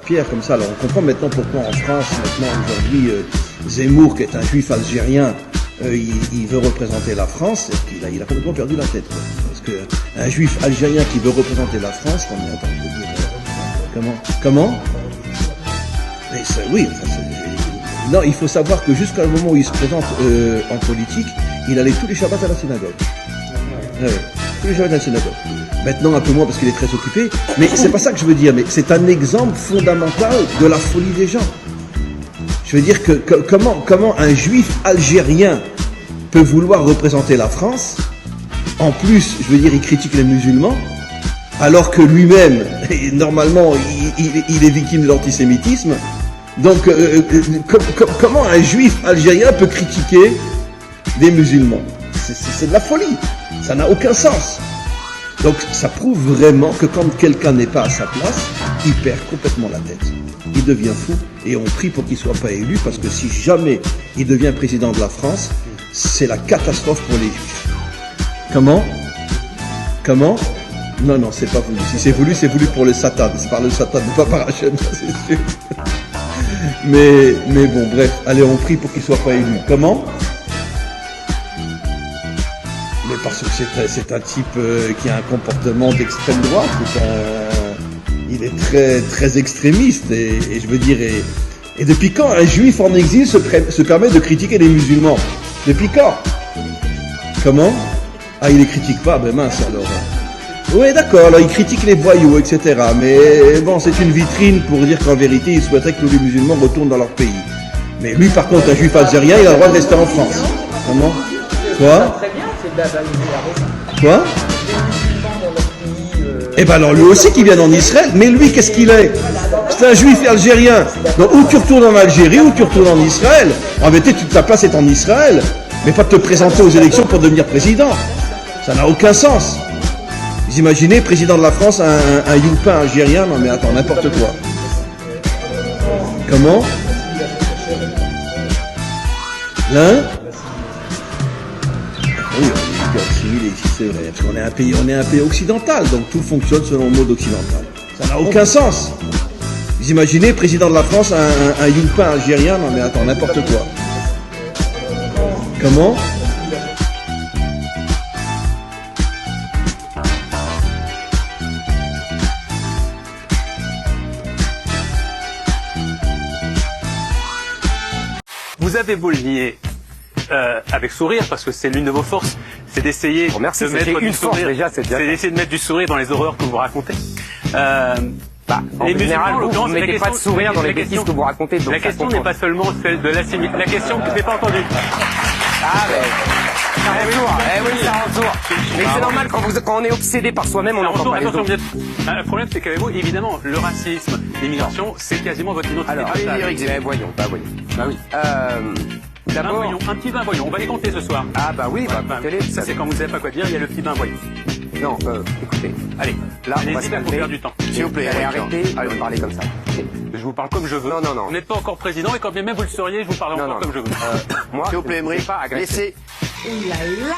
pierre comme ça. Alors on comprend maintenant pourquoi en France, maintenant aujourd'hui, Zemmour, qui est un juif algérien, il veut représenter la France. Il a complètement perdu la tête, quoi. Parce que un juif algérien qui veut représenter la France, comment mais oui, enfin, non, il faut savoir que jusqu'à moment où il se présente en politique, il allait tous les Shabbats à la synagogue. Ouais, tous les Shabbats à la synagogue. Maintenant, un peu moins parce qu'il est très occupé, mais c'est pas ça que je veux dire, mais c'est un exemple fondamental de la folie des gens. Je veux dire que comment un juif algérien peut vouloir représenter la France, en plus, je veux dire, il critique les musulmans, alors que lui-même, normalement, il est victime de l'antisémitisme. Donc, comment un juif algérien peut critiquer des musulmans? C'est de la folie. Ça n'a aucun sens. Donc, ça prouve vraiment que quand quelqu'un n'est pas à sa place, il perd complètement la tête. Il devient fou et on prie pour qu'il soit pas élu parce que si jamais il devient président de la France, c'est la catastrophe pour les juifs. Comment? Non, c'est pas voulu. Si c'est voulu pour le Satan. C'est par le Satan, pas par Hachem, ça c'est sûr. Mais bon, bref, allez, on prie pour qu'il soit pas élu. Comment? Mais parce que c'est un type qui a un comportement d'extrême droite. Il est très très extrémiste et je veux dire et depuis quand un juif en exil se permet de critiquer les musulmans? Depuis quand? Comment? Ah, il les critique pas, ben mince alors. Oui, d'accord, alors il critique les voyous, etc. Mais bon, c'est une vitrine pour dire qu'en vérité, il souhaiterait que tous les musulmans retournent dans leur pays. Mais lui, par contre, un juif algérien, il a le droit de rester en France. Comment? Quoi? Quoi? Eh ben alors lui aussi qui vient en Israël, mais lui, qu'est-ce qu'il est? C'est un juif algérien. Donc ou tu retournes en Algérie, ou tu retournes en Israël. En vérité, ta place est en Israël, mais pas te présenter aux élections pour devenir président. Ça n'a aucun sens. Vous imaginez, président de la France, un youpin algérien? Non mais attends, n'importe quoi. Comment? Hein? Oui, on est assimilé ici, c'est vrai. Parce qu'on est un pays occidental, donc tout fonctionne selon le mode occidental. Ça n'a aucun sens. Vous imaginez, président de la France, un youpin algérien? Non mais attends, n'importe quoi. Comment? Vous avez beau le nier avec sourire, parce que c'est l'une de vos forces, c'est d'essayer de mettre du sourire. C'est d'essayer de mettre du sourire dans les horreurs que vous racontez. En général, vous ne mettez pas de sourire dans les bêtises que vous racontez. La question n'est pas seulement celle de l'assimilation. La question que je n'ai pas entendue. Ah ça retourne. Oui, ça retourne. Mais c'est normal, quand on est obsédé par soi-même, on n'entend pas les autres. Le problème, c'est qu'avec vous, évidemment, le racisme, l'immigration, c'est quasiment votre identité. Alors, voyons. Bah oui. D'abord, un petit bain voyons. On va les compter ce soir. Ah bah oui, ça c'est quand vous savez pas quoi dire, il y a le petit bain voyons. Non, écoutez. Allez, là, on va se calmer. perdre du temps. S'il vous plaît, arrêtez de parler comme ça. Je vous parle comme je veux. Non. Vous n'êtes pas encore président et quand bien même vous le seriez, je vous parle encore comme je veux. Moi, s'il vous plaît, Emery, laissez. Ouh là là.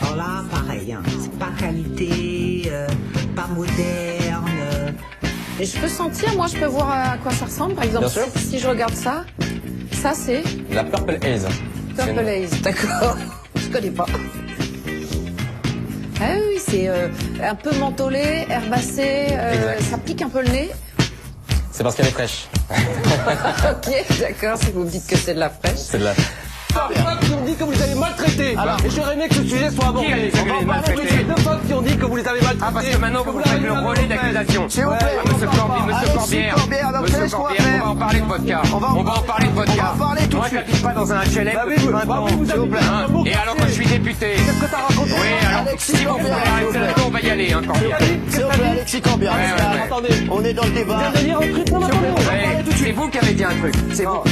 Alors là, pareil, hein, c'est pas qualité, pas moderne. Et je peux sentir, moi je peux voir à quoi ça ressemble. Par exemple, si je regarde ça c'est... La Purple Haze. Purple Haze, d'accord. Je connais pas. Ah oui, c'est un peu mentholé, herbacé, ça pique un peu le nez. C'est parce qu'elle est fraîche. Ok, d'accord, si vous me dites que c'est de la fraîche. C'est de la... Qui ont dit que vous les avez maltraités. Et j'aurais aimé que ce sujet soit abordé. Qui a dit que vous les avez maltraités? Deux femmes qui ont dit que vous les avez maltraités. Ah, parce que maintenant vous faites le relais d'accusation. S'il vous plaît, Monsieur Corbière, on va en parler de votre cas. On va en parler de votre cas. Moi, je n'habite pas dans un HLM depuis 20 ans, s'il vous plaît. Et alors que je suis député. Qu'est-ce que t'as raconté? Oui, alors si vous voulez arrêter là, on va y aller, Corbière. S'il vous plaît, Alexis Corbière. Attendez, on est dans le débat. Vous allez lire un truc, C'est vous qui avez dit un truc. C'est vous.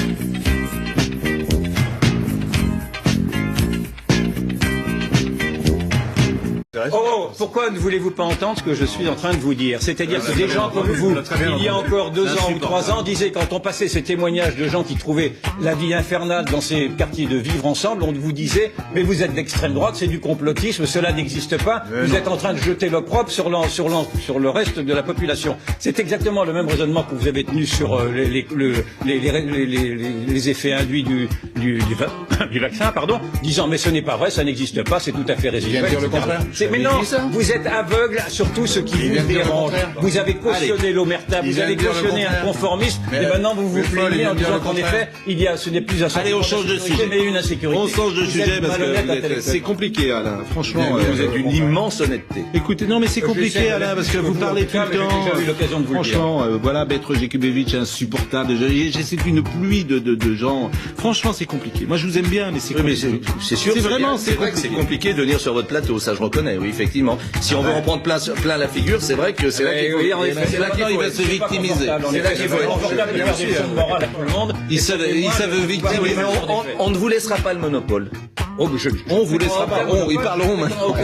Oh, pourquoi ne voulez-vous pas entendre ce que je suis en train de vous dire? C'est-à-dire que des gens comme vous, il y a encore 2 ans ou 3 ans, disaient, quand on passait ces témoignages de gens qui trouvaient la vie infernale dans ces quartiers de vivre ensemble, on vous disait, mais vous êtes d'extrême droite, c'est du complotisme, cela n'existe pas, vous êtes en train de jeter l'opprobre sur le reste de la population. C'est exactement le même raisonnement que vous avez tenu sur les effets induits du vaccin, pardon, disant, mais ce n'est pas vrai, ça n'existe pas, c'est tout à fait résiduel. Dire le contraire. Mais non, vous êtes aveugle sur tout ce qui vous dérange. Vous avez cautionné l'omerta, vous avez cautionné un conformisme, et maintenant vous vous plaignez en disant qu'en effet, ce n'est plus un Allez, on change de sujet. mais une insécurité. On change de sujet parce que c'est compliqué, Alain. Franchement, vous êtes d'une immense honnêteté. Écoutez, non, mais c'est compliqué, Alain, parce que vous parlez tout le temps. Franchement, voilà, Maître Jakubowicz, insupportable. C'est une pluie de gens. Franchement, c'est compliqué. Moi, je vous aime bien, mais c'est compliqué. C'est sûr. C'est vrai que c'est compliqué de venir sur votre plateau, ça je reconnais, oui, effectivement. Si on veut en prendre plein la figure, c'est vrai que c'est là qu'il va se victimiser. C'est là qu'il faut être. Il se victimiser. On ne vous laissera pas le monopole. On vous laissera pas. Ils parleront maintenant.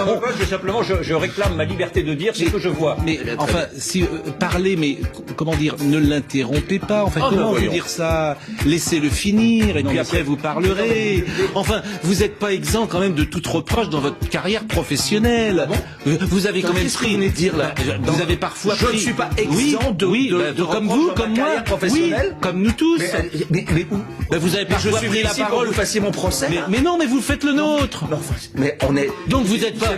Simplement, je réclame ma liberté de dire ce que je vois. Mais enfin, si parlez, mais comment dire, ne l'interrompez pas. Enfin, comment vous dire ça? Laissez-le finir et puis après vous parlerez. Enfin, vous n'êtes pas exempt quand même de toute reproche dans votre carrière professionnelle. Vous avez quand même pris. Dire là. Vous avez parfois pris. Je ne suis pas exempt de comme vous, comme moi, oui, comme nous tous. Mais où? Vous avez parfois pris la parole. Vous fassiez mon procès. Mais non, mais vous faites le nôtre. Non, mais on est. Donc vous êtes pas.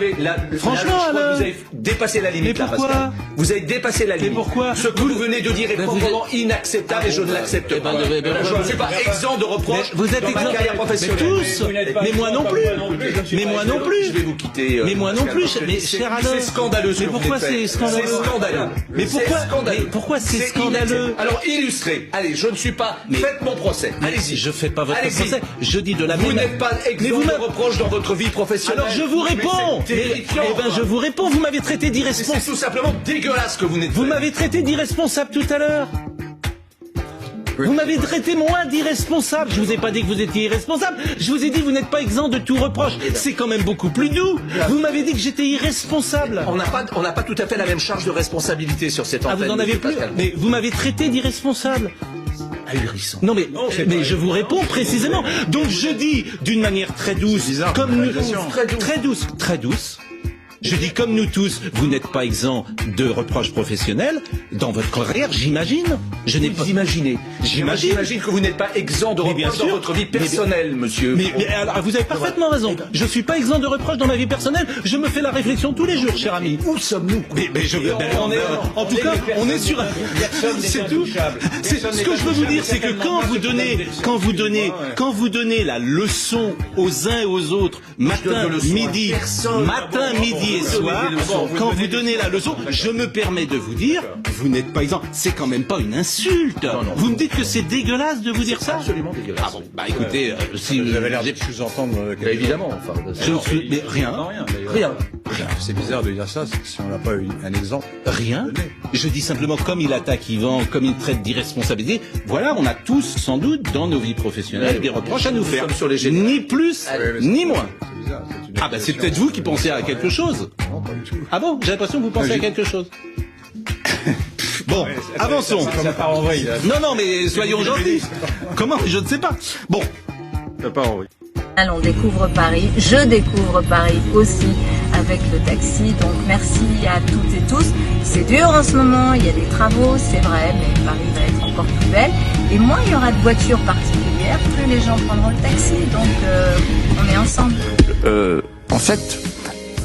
Franchement, Alain. Vous avez dépassé la limite. Mais pourquoi? Vous avez dépassé la limite. Mais pourquoi? Ce que vous venez de dire est probablement inacceptable et je ne l'accepte pas. Je ne suis pas exempt de reproches. Vous êtes dans ma carrière professionnelle. Tous. Mais moi non plus. Mais moi non plus. Je vais vous quitter. Mais moi non plus. Mais cher Alain. C'est scandaleux. Mais pourquoi c'est scandaleux? C'est scandaleux. Mais pourquoi c'est scandaleux? Alors illustrez. Allez, je ne suis pas. Faites mon procès. Allez-y. Je fais pas votre procès. Je dis de la même. Vous n'êtes pas exempt de reproches dans votre vie professionnelle. Alors je vous réponds. Je vous réponds. Vous m'avez traité d'irresponsable. C'est tout simplement dégueulasse que vous n'êtes. Vous m'avez traité d'irresponsable tout à l'heure. Vous m'avez traité moi d'irresponsable. Je vous ai pas dit que vous étiez irresponsable. Je vous ai dit que vous n'êtes pas exempt de tout reproche. C'est quand même beaucoup plus doux. Vous m'avez dit que j'étais irresponsable. On n'a pas tout à fait la même charge de responsabilité sur cette antenne. Ah, vous n'en avez plus. Mais vous m'avez traité d'irresponsable. Ahurissant. Non mais je vous réponds précisément. Donc je dis d'une manière très douce, comme nous, très douce. Je dis comme nous tous, vous n'êtes pas exempt de reproches professionnels dans votre carrière, j'imagine. Je n'ai pas imaginé. J'imagine que vous n'êtes pas exempt de reproches dans votre vie personnelle, monsieur. Mais alors, vous avez parfaitement raison. Je suis pas exempt de reproches dans ma vie personnelle. Je me fais la réflexion tous les jours, cher ami. Où sommes-nous? En tout cas, on est sur. C'est tout. Ce que je veux vous dire, c'est que quand vous donnez la leçon aux uns et aux autres, matin, midi et soir, quand vous donnez la leçon, je me permets de vous dire, vous n'êtes pas exempt. C'est quand même pas une insulte. Vous me dites que c'est dégueulasse de vous dire ça? Absolument dégueulasse. Ah bon, bah écoutez, si vous avez l'air de sous-entendre. Évidemment, enfin. Mais rien. C'est bizarre de dire ça si on n'a pas un exemple. Rien. Je dis simplement comme il attaque Yvan, comme il traite d'irresponsabilité. Voilà, on a tous sans doute dans nos vies professionnelles des reproches à nous faire. Ni plus, ni moins. Ah bah c'est peut-être vous qui pensez à quelque chose. Non, pas du tout. Ah bon, j'ai l'impression que vous pensez à quelque chose. Bon, avançons. Ça part en vrille. Non, mais soyons gentils. Comment? Je ne sais pas. Bon. Ça part en vrille. On découvre Paris, je découvre Paris aussi avec le taxi, donc merci à toutes et tous. C'est dur en ce moment, il y a des travaux, c'est vrai, mais Paris va être encore plus belle. Et moins il y aura de voitures particulières, plus les gens prendront le taxi, donc on est ensemble. En fait,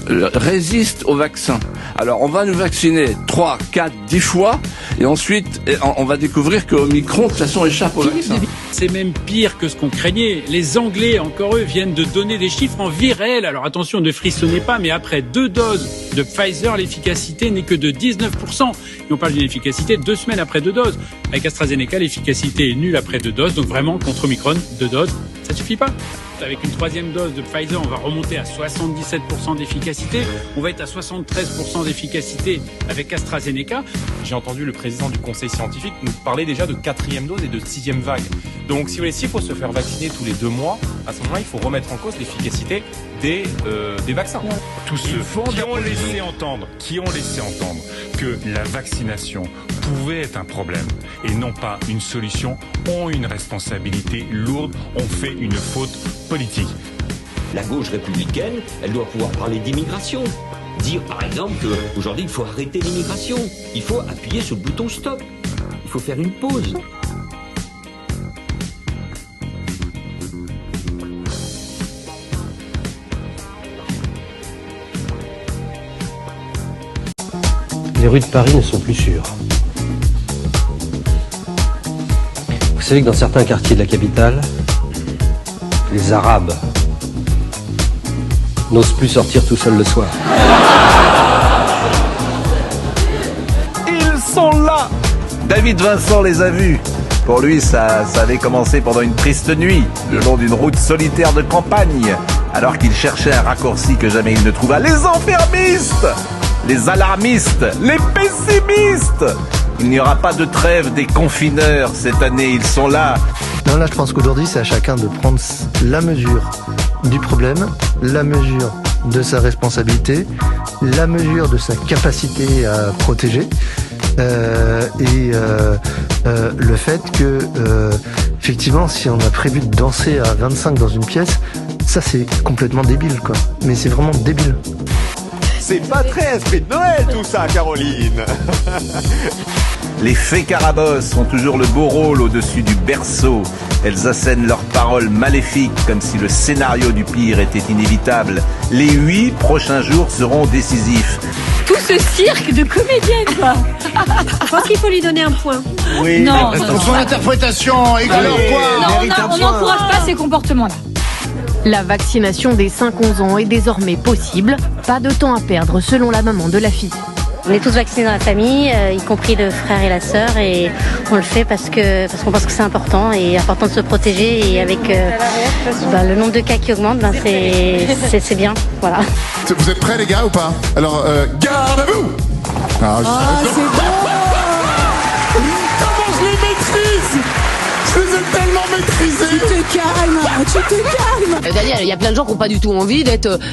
résiste au vaccin. Alors on va nous vacciner 3, 4, 10 fois et ensuite on va découvrir que Omicron de toute façon échappe au vaccin. C'est même pire que ce qu'on craignait. Les Anglais, encore eux, viennent de donner des chiffres en vie réelle. Alors attention, ne frissonnez pas, mais après 2 doses de Pfizer, l'efficacité n'est que de 19%. Et on parle d'une efficacité 2 semaines après 2 doses. Avec AstraZeneca, l'efficacité est nulle après 2 doses. Donc vraiment, contre Omicron, 2 doses, ça ne suffit pas. Avec une 3e dose de Pfizer, on va remonter à 77% d'efficacité. On va être à 73% d'efficacité avec AstraZeneca. J'ai entendu le président du conseil scientifique nous parler déjà de 4e dose et de 6e vague. Donc, si vous voulez, s'il faut se faire vacciner tous les 2 mois, à ce moment-là, il faut remettre en cause l'efficacité des vaccins. Tous ceux qui ont laissé entendre que la vaccination pouvait être un problème et non pas une solution ont une responsabilité lourde, ont fait une faute politique. La gauche républicaine, elle doit pouvoir parler d'immigration. Dire par exemple qu'aujourd'hui il faut arrêter l'immigration. Il faut appuyer sur le bouton stop. Il faut faire une pause. Les rues de Paris ne sont plus sûres. Vous savez que dans certains quartiers de la capitale, les Arabes n'osent plus sortir tout seuls le soir. Ils sont là. David Vincent les a vus. Pour lui, ça avait commencé pendant une triste nuit, le long d'une route solitaire de campagne, alors qu'il cherchait un raccourci que jamais il ne trouva. Les enfermistes, les alarmistes, les pessimistes. Il n'y aura pas de trêve des confineurs cette année, ils sont là. Non, là, je pense qu'aujourd'hui, c'est à chacun de prendre la mesure du problème, la mesure de sa responsabilité, la mesure de sa capacité à protéger, le fait que, effectivement, si on a prévu de danser à 25 dans une pièce, ça, c'est complètement débile, quoi. Mais c'est vraiment débile. C'est pas très esprit de Noël tout ça, Caroline. Les fées Carabosse ont toujours le beau rôle au-dessus du berceau. Elles assènent leurs paroles maléfiques comme si le scénario du pire était inévitable. Les 8 prochains jours seront décisifs. Tout ce cirque de comédienne, quoi. Je pense qu'il faut lui donner un point. Oui, non, pour son interprétation, et alors quoi? On n'encourage pas ces comportements-là. La vaccination des 5-11 ans est désormais possible. Pas de temps à perdre selon la maman de la fille. On est tous vaccinés dans la famille, y compris le frère et la sœur, et on le fait parce qu'on pense que c'est important, et important de se protéger, et avec le nombre de cas qui augmente, c'est bien, voilà. Vous êtes prêts les gars ou pas? Alors, gardez-vous. C'est bon. Comment je les maîtrise? Je les ai tellement maîtrisés. Tu te calmes. Daniel, il y a plein de gens qui n'ont pas du tout envie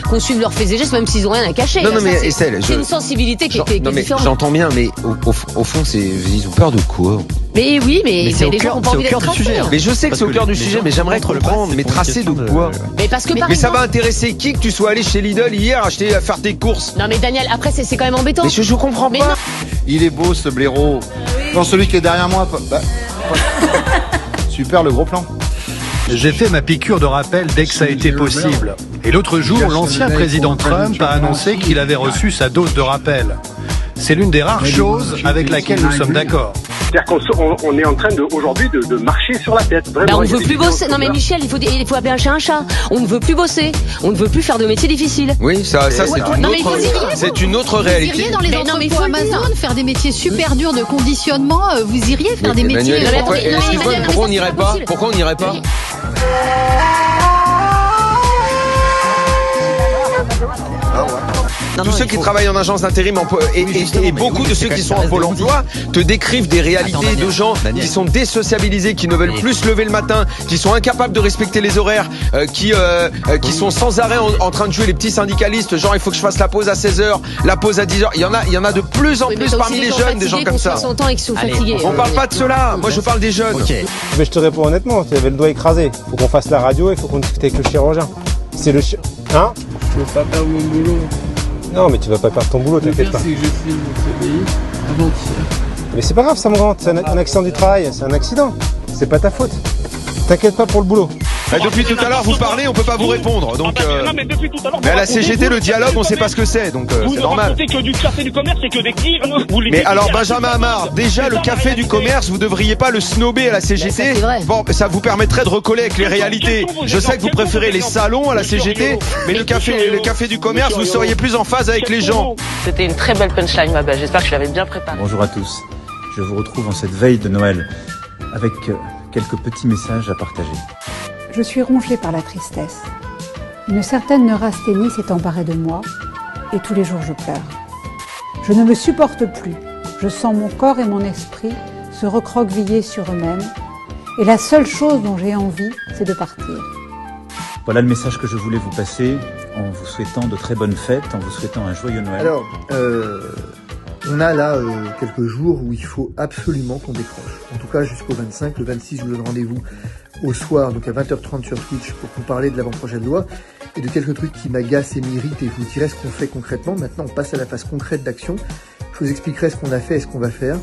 qu'on suive leurs faits et gestes, même s'ils n'ont rien à cacher. Non, mais Estelle, c'est une sensibilité qui est différente. J'entends bien, mais au fond, ils ont peur de quoi? Mais oui, mais c'est les gens qui n'ont pas envie d'être tracés. Mais je sais que c'est au cœur du sujet, mais j'aimerais comprendre. Mais tracé de quoi? Mais parce que mais ça va intéresser qui que tu sois allé chez Lidl hier faire tes courses? Non mais Daniel, après c'est quand même embêtant. Mais je comprends pas. Il est beau ce blaireau. Non, celui qui est derrière moi. Super le gros plan. J'ai fait ma piqûre de rappel dès que ça a été possible. Et l'autre jour, l'ancien président Trump a annoncé qu'il avait reçu sa dose de rappel. C'est l'une des rares choses avec laquelle nous sommes d'accord. C'est-à-dire qu'on est en train aujourd'hui de marcher sur la tête. Vraiment, on ne veut plus bosser. Non mais Michel, il faut appeler un chat un chat. On ne veut plus bosser. On ne veut plus faire de métiers difficiles. Oui, ça c'est une autre réalité. Vous iriez dans les entrepôts Amazon faire des métiers super durs de conditionnement. Vous iriez faire des métiers. Excuse-moi, pourquoi on n'irait pas? Pourquoi on n'irait pas? Tous ceux qui travaillent en agence d'intérim et beaucoup de ceux qui sont en Pôle emploi te décrivent des réalités de gens qui sont désociabilisés, qui ne veulent plus se lever le matin, qui sont incapables de respecter les horaires, qui sont sans arrêt en train de jouer les petits syndicalistes, genre il faut que je fasse la pause à 16h, la pause à 10h. Il y en a de plus en plus parmi les jeunes, des gens comme ça. On parle pas de ceux-là, moi je parle des jeunes. Mais je te réponds honnêtement, tu avais le doigt écrasé. Faut qu'on fasse la radio, il faut qu'on discute avec le chirurgien. C'est le hein? Je veux pas perdre mon boulot. Non, mais tu vas pas perdre ton boulot, t'inquiète pas. Le pire, c'est que je finis mon CDI avant-hier. Mais c'est pas grave, ça me rend. C'est un accident du travail, c'est un accident. C'est pas ta faute. T'inquiète pas pour le boulot. Depuis tout à l'heure, vous parlez, on peut pas vous répondre. Donc, mais depuis tout à l'heure. mais à la CGT, le dialogue, on sait pas ce que c'est, donc c'est normal. Vous ne que du café du commerce et que des livres. Mais alors, Benjamin Amar, déjà le café du commerce, vous devriez pas le snober à la CGT. Bon, ça vous permettrait de recoller avec les réalités. Je sais que vous préférez les salons à la CGT, mais le café du commerce, vous seriez plus en phase avec les gens. C'était une très belle punchline, ma belle. J'espère que je l'avais bien préparée. Bonjour à tous. Je vous retrouve en cette veille de Noël avec quelques petits messages à partager. Je suis rongée par la tristesse. Une certaine neurasthénie s'est emparée de moi et tous les jours je pleure. Je ne me supporte plus. Je sens mon corps et mon esprit se recroqueviller sur eux-mêmes et la seule chose dont j'ai envie, c'est de partir. Voilà le message que je voulais vous passer en vous souhaitant de très bonnes fêtes, en vous souhaitant un joyeux Noël. Alors, on a là quelques jours où il faut absolument qu'on décroche. En tout cas jusqu'au 25. Le 26, je vous donne rendez-vous au soir, donc à 20h30 sur Twitch, pour vous parler de l'avant-projet de loi et de quelques trucs qui m'agacent et m'irritent, et je vous dirai ce qu'on fait concrètement. Maintenant, on passe à la phase concrète d'action. Je vous expliquerai ce qu'on a fait et ce qu'on va faire.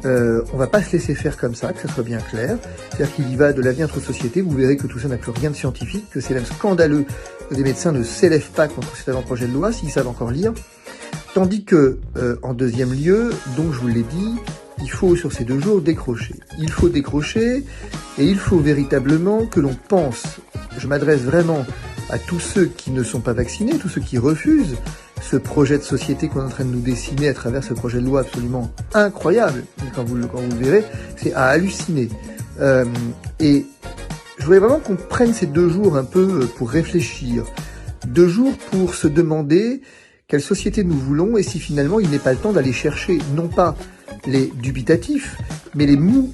On va pas se laisser faire comme ça, que ça soit bien clair. C'est-à-dire qu'il y va de l'avenir de notre société. Vous verrez que tout ça n'a plus rien de scientifique, que c'est même scandaleux que des médecins ne s'élèvent pas contre cet avant-projet de loi, s'ils savent encore lire. Tandis que, en deuxième lieu, donc je vous l'ai dit, il faut sur ces 2 jours décrocher. Il faut décrocher, et il faut véritablement que l'on pense, je m'adresse vraiment à tous ceux qui ne sont pas vaccinés, tous ceux qui refusent ce projet de société qu'on est en train de nous dessiner à travers ce projet de loi absolument incroyable. Quand vous le verrez, c'est à halluciner. Et je voudrais vraiment qu'on prenne ces 2 jours un peu pour réfléchir. 2 jours pour se demander quelle société nous voulons et si finalement il n'est pas le temps d'aller chercher non pas les dubitatifs, mais les mous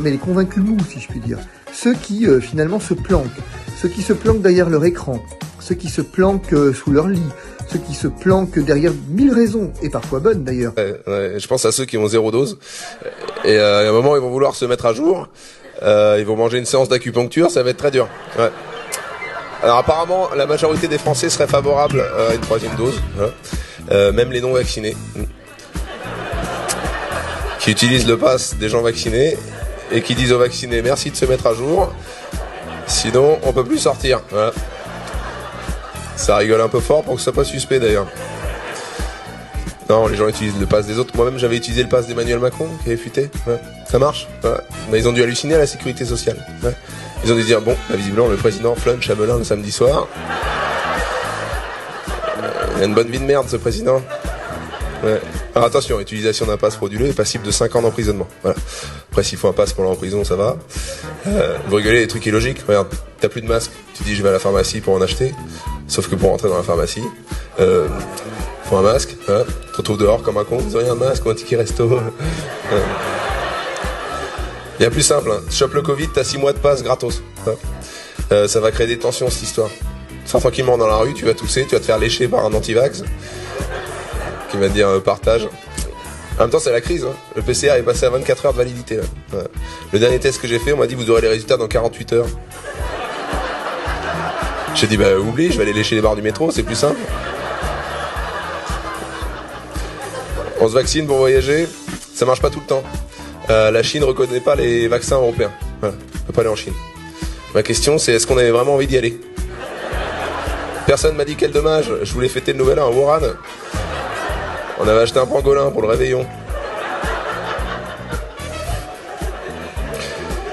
mais les convaincus mous, si je puis dire. Ceux qui finalement se planquent. Ceux qui se planquent derrière leur écran. Ceux qui se planquent sous leur lit. Ceux qui se planquent derrière 1000 raisons, et parfois bonnes d'ailleurs. Je pense à ceux qui ont 0 dose. Et à un moment, ils vont vouloir se mettre à jour. Ils vont manger une séance d'acupuncture, ça va être très dur. Ouais. Alors apparemment, la majorité des Français seraient favorables à une 3e dose. Même les non-vaccinés. Qui utilisent le pass des gens vaccinés et qui disent aux vaccinés merci de se mettre à jour. Sinon, on peut plus sortir. Voilà. Ça rigole un peu fort pour que ce soit pas suspect d'ailleurs. Non, les gens utilisent le pass des autres. Moi-même, j'avais utilisé le pass d'Emmanuel Macron qui avait fuité. Ouais. Ça marche. Ouais. Mais ils ont dû halluciner à la sécurité sociale. Ouais. Ils ont dû dire bon, visiblement, le président flunch à Melun le samedi soir. Il a une bonne vie de merde, ce président. Ouais. Alors attention, utilisation d'un pass frauduleux est passible de 5 ans d'emprisonnement. Voilà. Après, s'il faut un pass pour aller en prison, ça va. Vous rigolez, les trucs illogiques. Regarde, t'as plus de masque. Tu dis je vais à la pharmacie pour en acheter. Sauf que pour rentrer dans la pharmacie, faut un masque. Hein. Tu te retrouves dehors comme un con. Ils ont rien de masque ou un ticket resto. Bien plus simple. Hein. Tu chopes le Covid, t'as 6 mois de passe gratos. Hein. Ça va créer des tensions cette histoire. Tu sors tranquillement dans la rue, tu vas tousser, tu vas te faire lécher par un anti-vax qui va te dire partage. En même temps, c'est la crise. Hein. Le PCR est passé à 24 heures de validité. Là. Ouais. Le dernier test que j'ai fait, on m'a dit vous aurez les résultats dans 48 heures. J'ai dit oublie, je vais aller lécher les barres du métro, c'est plus simple. On se vaccine pour voyager, ça marche pas tout le temps. La Chine reconnaît pas les vaccins européens. Voilà, on peut pas aller en Chine. Ma question c'est est-ce qu'on avait vraiment envie d'y aller? Personne m'a dit quel dommage, je voulais fêter le nouvel an à Wuhan. On avait acheté un pangolin pour le réveillon.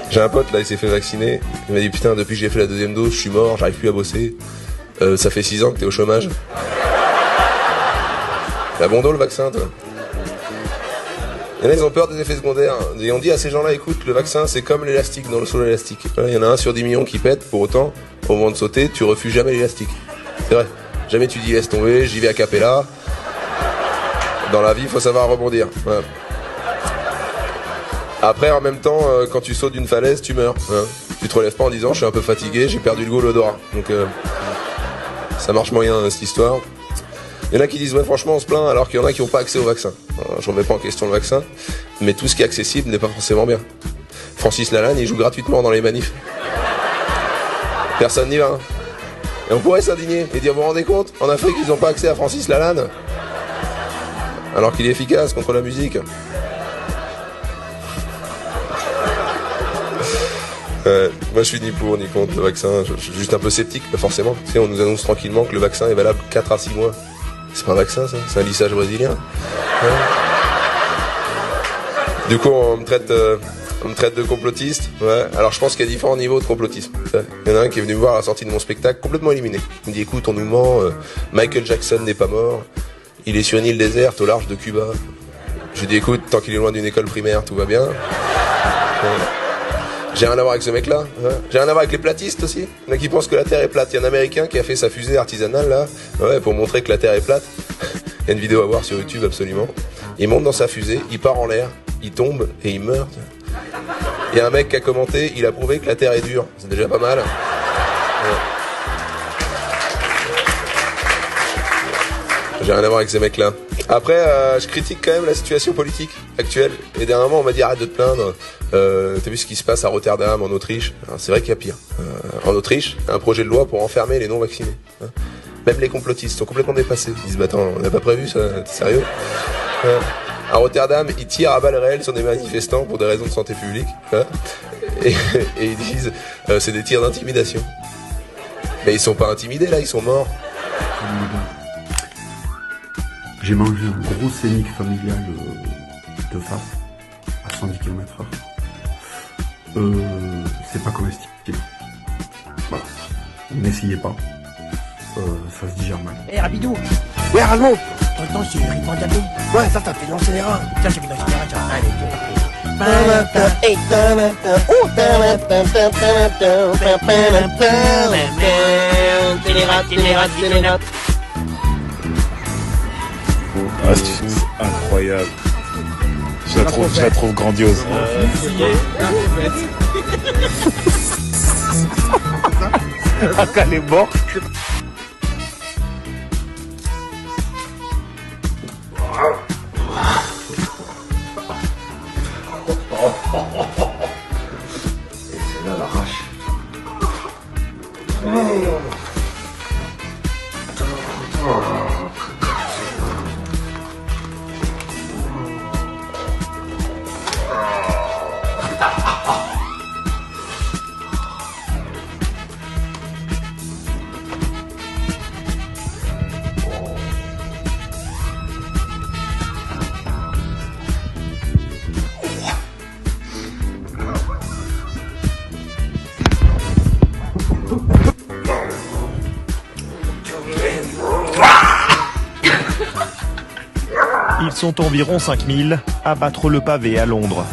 J'ai un pote là, il s'est fait vacciner. Il m'a dit putain, depuis que j'ai fait la 2e dose, je suis mort, j'arrive plus à bosser. Ça fait 6 ans que t'es au chômage. T'as bon dos le vaccin, toi. Il y en a, ils ont peur des effets secondaires. Et on dit à ces gens-là, écoute, le vaccin c'est comme l'élastique dans le saut à l'élastique. Il y en a 1 sur 10 millions qui pète, pour autant, au moment de sauter, tu refuses jamais l'élastique. C'est vrai. Jamais tu dis laisse tomber, j'y vais à capella. Dans la vie, il faut savoir rebondir. Voilà. Après, en même temps, quand tu sautes d'une falaise, tu meurs. Hein. Tu te relèves pas en disant je suis un peu fatigué, j'ai perdu le goût, l'odorat. Donc ça marche moyen cette histoire. Il y en a qui disent ouais franchement on se plaint alors qu'il y en a qui n'ont pas accès au vaccin. Alors, je remets pas en question le vaccin, mais tout ce qui est accessible n'est pas forcément bien. Francis Lalanne, il joue gratuitement dans les manifs. Personne n'y va. Hein. Et on pourrait s'indigner et dire vous vous rendez compte, en Afrique ils n'ont pas accès à Francis Lalanne alors qu'il est efficace contre la musique. Moi je suis ni pour ni contre le vaccin, je suis juste un peu sceptique, mais forcément. Tu sais, on nous annonce tranquillement que le vaccin est valable 4 à 6 mois. C'est pas un vaccin ça, c'est un lissage brésilien. Ouais. Du coup on me traite de complotiste. Ouais. Alors je pense qu'il y a différents niveaux de complotisme. Il y en a un qui est venu me voir à la sortie de mon spectacle, complètement éliminé. Il me dit écoute on nous ment, Michael Jackson n'est pas mort, il est sur une île déserte au large de Cuba. Je lui dis écoute, tant qu'il est loin d'une école primaire, tout va bien. Ouais. J'ai rien à voir avec ce mec-là. Hein. J'ai rien à voir avec les platistes aussi. Il y en a qui pensent que la Terre est plate. Il y a un Américain qui a fait sa fusée artisanale là, ouais, pour montrer que la Terre est plate. Il y a une vidéo à voir sur YouTube absolument. Il monte dans sa fusée, il part en l'air, il tombe et il meurt. Il y a un mec qui a commenté, il a prouvé que la Terre est dure. C'est déjà pas mal. Ouais. J'ai rien à voir avec ces mecs-là. Après, je critique quand même la situation politique actuelle. Et dernièrement, on m'a dit arrête de te plaindre. T'as vu ce qui se passe à Rotterdam, en Autriche? C'est vrai qu'il y a pire. En Autriche, un projet de loi pour enfermer les non-vaccinés. Même les complotistes sont complètement dépassés. Ils disent, bah attends, on n'a pas prévu ça, t'es sérieux? À Rotterdam, ils tirent à balles réelles sur des manifestants pour des raisons de santé publique. Et ils disent, c'est des tirs d'intimidation. Mais ils sont pas intimidés là, ils sont morts. J'ai mangé un gros scénic familial de face, à 110 km/h. C'est pas comestible. Voilà. N'essayez pas. Ça se digère mal. Eh Rabidou. Ouais Ralmo. T'entends, c'est rythme d'abé. Ouais, ça fait lancer les reins. Tiens, j'ai mis dans les reins, tiens. Allez, c'est incroyable. Je la trouve grandiose. Elle est morte. Et c'est là l'arrache. Ils sont environ 5000 à battre le pavé à Londres.